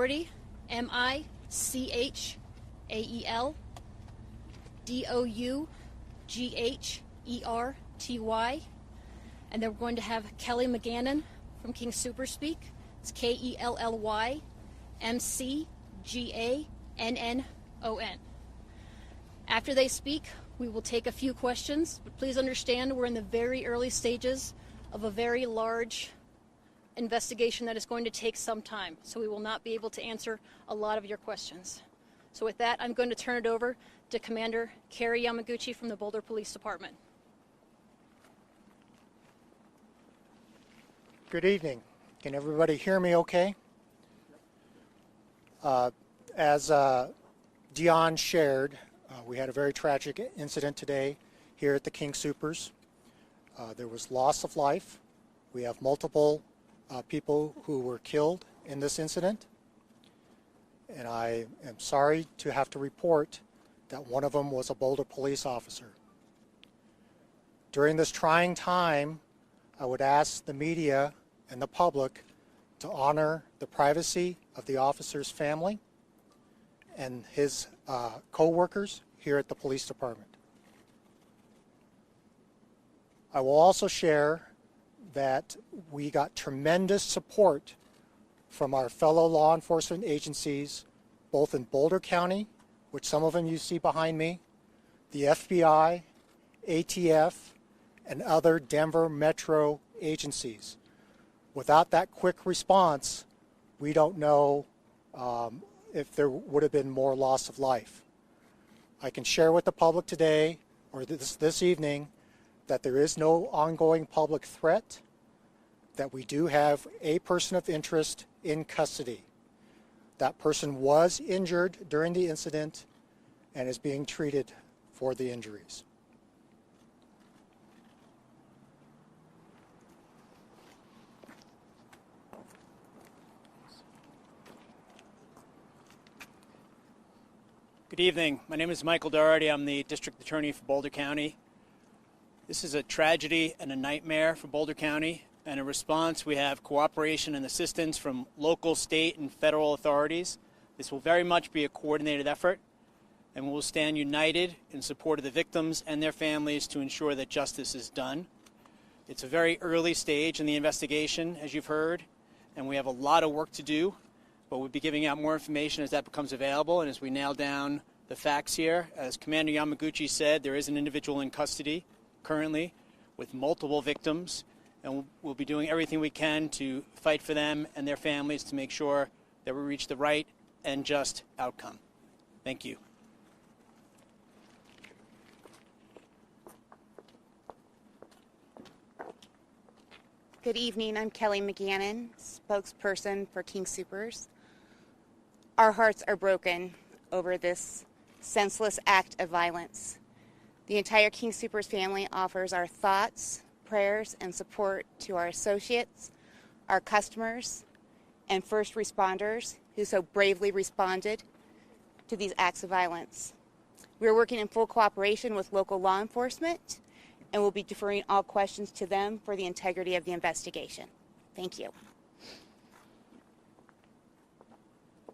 Dougherty, Michael Dougherty. And then we're going to have Kelly McGannon from King Soopers speak. It's KELLYMCGANNON. After they speak, we will take a few questions, but please understand we're in the very early stages of a very large investigation that is going to take some time, so we will not be able to answer a lot of your questions. So with that, I'm going to turn it over to Commander Carrie Yamaguchi from the Boulder Police Department. Good evening. Can everybody hear me okay? As Dion shared, we had a very tragic incident today here at the King Soopers. There was loss of life. We have multiple people who were killed in this incident. And I am sorry to have to report that one of them was a Boulder police officer. During this trying time, I would ask the media and the public to honor the privacy of the officer's family and his co-workers here at the police department. I will also share that we got tremendous support from our fellow law enforcement agencies, both in Boulder County, which some of them you see behind me, the FBI, ATF, and other Denver metro agencies. Without that quick response, we don't know if there would have been more loss of life. I can share with the public today, or this evening, that there is no ongoing public threat, that we do have a person of interest in custody. That person was injured during the incident and is being treated for the injuries. Good evening. My name is Michael Dougherty. I'm the District Attorney for Boulder County. This is a tragedy and a nightmare for Boulder County, and in response we have cooperation and assistance from local, state, and federal authorities. This will very much be a coordinated effort, and we will stand united in support of the victims and their families to ensure that justice is done. It's a very early stage in the investigation, as you've heard, and we have a lot of work to do, but we'll be giving out more information as that becomes available and as we nail down the facts here. As Commander Yamaguchi said, there is an individual in custody currently with multiple victims, and we'll be doing everything we can to fight for them and their families to make sure that we reach the right and just outcome. Thank you. Good evening. I'm Kelly McGannon, spokesperson for King Soopers. Our hearts are broken over this senseless act of violence. The entire King Soopers family offers our thoughts, prayers, and support to our associates, our customers, and first responders who so bravely responded to these acts of violence. We are working in full cooperation with local law enforcement and will be deferring all questions to them for the integrity of the investigation. Thank you.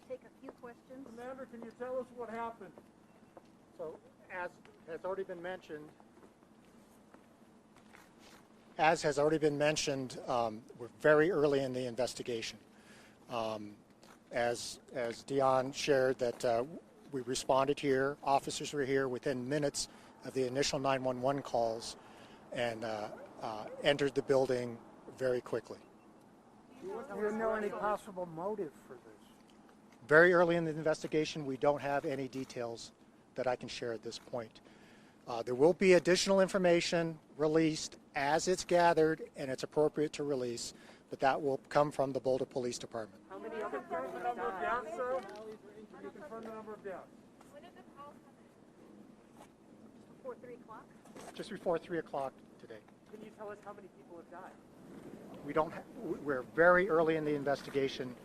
Take a few questions. Commander, can you tell us what happened? So, as has already been mentioned, we're very early in the investigation. As Dion shared, that we responded here, officers were here within minutes of the initial 911 calls and entered the building very quickly. Do you know any possible motive for this? Very early in the investigation, we don't have any details that I can share at this point. There will be additional information released as it's gathered and it's appropriate to release, but that will come from the Boulder Police Department. How many other people the number of deaths, sir? Can you confirm the number of deaths? When did the call come in? Before 3 o'clock? Just before 3 o'clock today. Can you tell us how many people have died? We're very early in the investigation.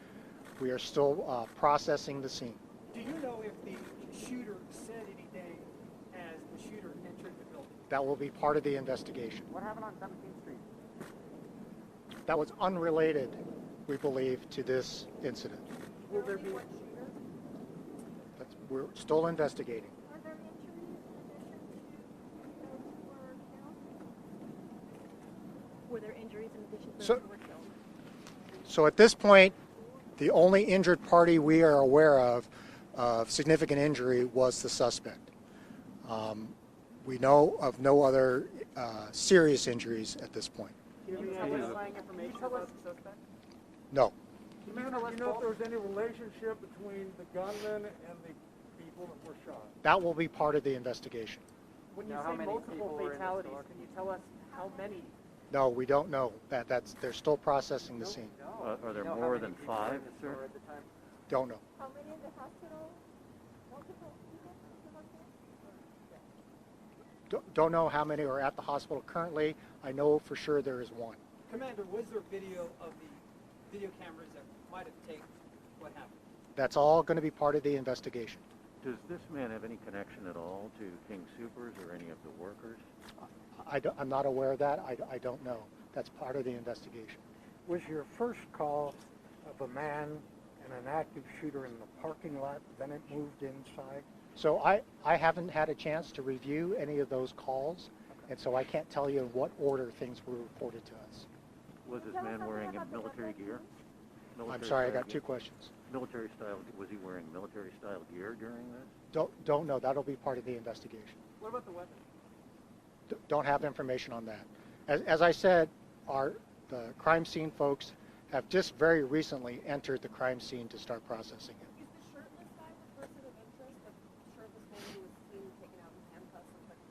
We are still processing the scene. Do you know if the shooter said anything as the shooter entered the building? That will be part of the investigation. What happened on 17th Street? That was unrelated, we believe, to this incident. Will there be? We're still investigating. Are there injuries in addition to those who were killed? Were there injuries in addition to So- those who were killed? So at this point, the only injured party we are aware of significant injury was the suspect. We know of no other serious injuries at this point. Can you tell us information about the suspect? No. Commander, do you know if there was any relationship between the gunman and the people that were shot? That will be part of the investigation. When you Now, how say many multiple people were in the fatalities, store? can you tell us how many? No, we don't know. They're still processing the scene. Are there You know how more many than people were in 5, the sir? store at the time? Don't know. How many in the hospital? Multiple people? Don't know how many are at the hospital currently. I know for sure there is one. Commander, was there video of the video cameras that might have taped what happened? That's all going to be part of the investigation. Does this man have any connection at all to King Soopers or any of the workers? I'm not aware of that. I don't know. That's part of the investigation. Was your first call of a man and an active shooter in the parking lot, then it moved inside? So I haven't had a chance to review any of those calls, and so I can't tell you in what order things were reported to us. Was this man wearing a military gear? I'm sorry, I got two questions. Military style, was he wearing military style gear during this? Don't know. That'll be part of the investigation. What about the weapon? Don't have information on that. As I said, the crime scene folks have just very recently entered the crime scene to start processing it. Is the shirtless guy the person of interest? The shirtless man who was seen taken out in handcuffs and put in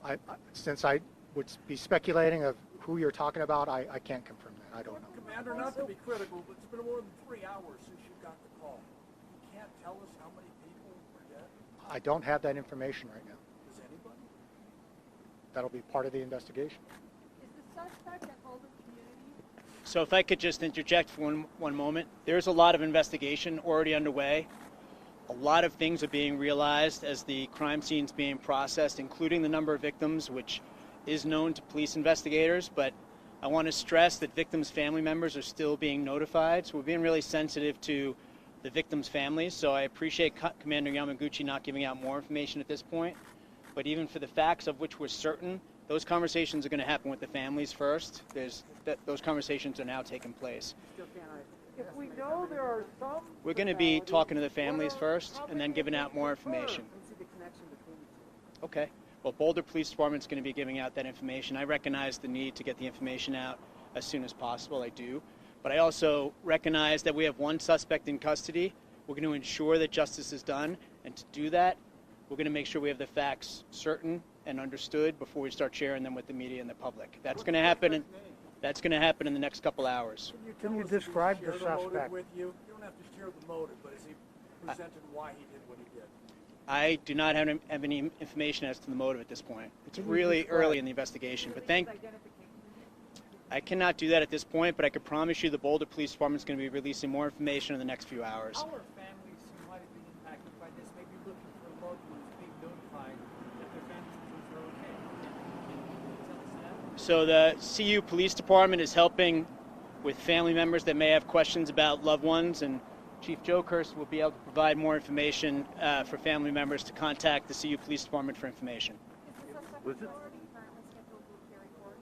an ambulance? Since I would be speculating of who you're talking about, I can't confirm that. I don't know. Commander, not to be critical, but it's been more than 3 hours since you got the call. You can't tell us how many people were dead? I don't have that information right now. Does anybody? That'll be part of the investigation. Is the suspect a Boulder community? So if I could just interject for one moment, there's a lot of investigation already underway. A lot of things are being realized as the crime scene's being processed, including the number of victims, which is known to police investigators, but I want to stress that victims' family members are still being notified, so we're being really sensitive to the victims' families. So I appreciate Commander Yamaguchi not giving out more information at this point, but even for the facts of which we're certain, those conversations are going to happen with the families first. Those conversations are now taking place. Still can't If we know there are some... We're going to be talking to the families first and then giving out more information. Let's see the connection between the two. Okay. Well, Boulder Police Department's going to be giving out that information. I recognize the need to get the information out as soon as possible. I do. But I also recognize that we have one suspect in custody. We're going to ensure that justice is done. And to do that, we're going to make sure we have the facts certain and understood before we start sharing them with the media and the public. That's going to happen in the next couple hours. Can you describe the suspect? With you? You don't have to share the motive, but is he presented why he did what he did? I do not have any information as to the motive at this point. It's really early in the investigation, but I cannot do that at this point, but I can promise you the Boulder Police Department is going to be releasing more information in the next few hours. Our families who might have been impacted by this may be looking for loved ones being notified that their family members are okay. Can you tell us that? So the CU Police Department is helping with family members that may have questions about loved ones, and Chief Joe Kirst will be able to provide more information for family members to contact the CU Police Department for information. Is the suspect Was it- already currently scheduled to appear in court?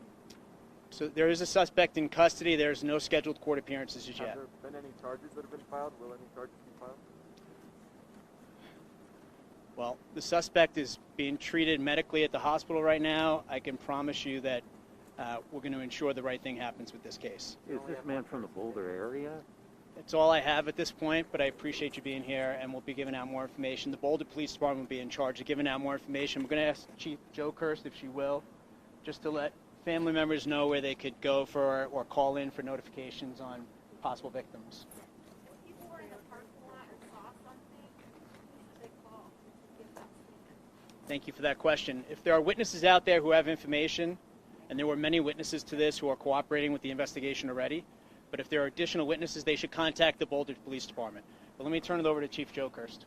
So there is a suspect in custody. There's no scheduled court appearances as yet. Have there been any charges that have been filed? Will any charges be filed? Well, the suspect is being treated medically at the hospital right now. I can promise you that we're going to ensure the right thing happens with this case. Is this man from the Boulder area? That's all I have at this point, but I appreciate you being here, and we'll be giving out more information. The Boulder Police Department will be in charge of giving out more information. We're going to ask Chief Joe Kirst, if she will, just to let family members know where they could go for or call in for notifications on possible victims. If people were in the parking lot or saw something, who should they call to give that statement? Thank you for that question. If there are witnesses out there who have information, and there were many witnesses to this who are cooperating with the investigation already, but if there are additional witnesses, they should contact the Boulder Police Department. But let me turn it over to Chief Joe Kirst.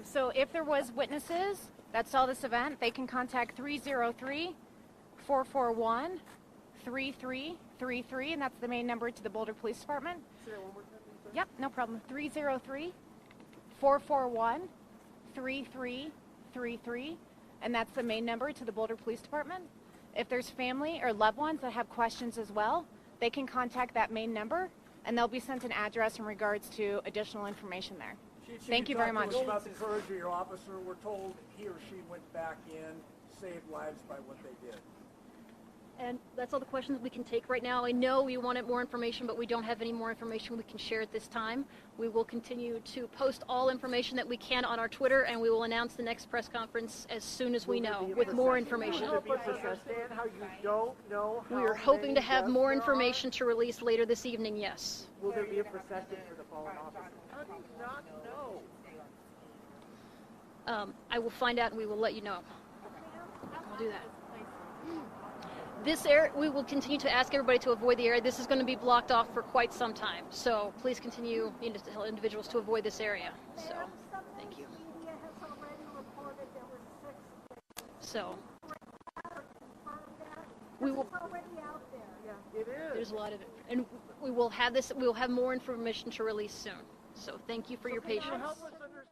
So if there was witnesses that saw this event, they can contact 303-441-3333, and that's the main number to the Boulder Police Department. Say that one more time, please, sir. Yep, no problem. 303-441-3333, and that's the main number to the Boulder Police Department. If there's family or loved ones that have questions as well, they can contact that main number, and they'll be sent an address in regards to additional information there. Thank you very much. Talked about the courage of your officer. We're told he or she went back in, saved lives by what they did. And that's all the questions we can take right now. I know we wanted more information, but we don't have any more information we can share at this time. We will continue to post all information that we can on our Twitter, and we will announce the next press conference as soon as we know with more information. Help us understand how you don't know how We are hoping to many have deaths more there information to release later this evening, yes. Will there be a procession for the fallen officer? How do you not know? I will find out and we will let you know. We'll do that. This area, we will continue to ask everybody to avoid the area. This is going to be blocked off for quite some time. So please continue to tell individuals to avoid this area. So, thank you. So, we will. It is. There's a lot of it, and we will have this. We will have more information to release soon. So, thank you for your patience. Help us understand.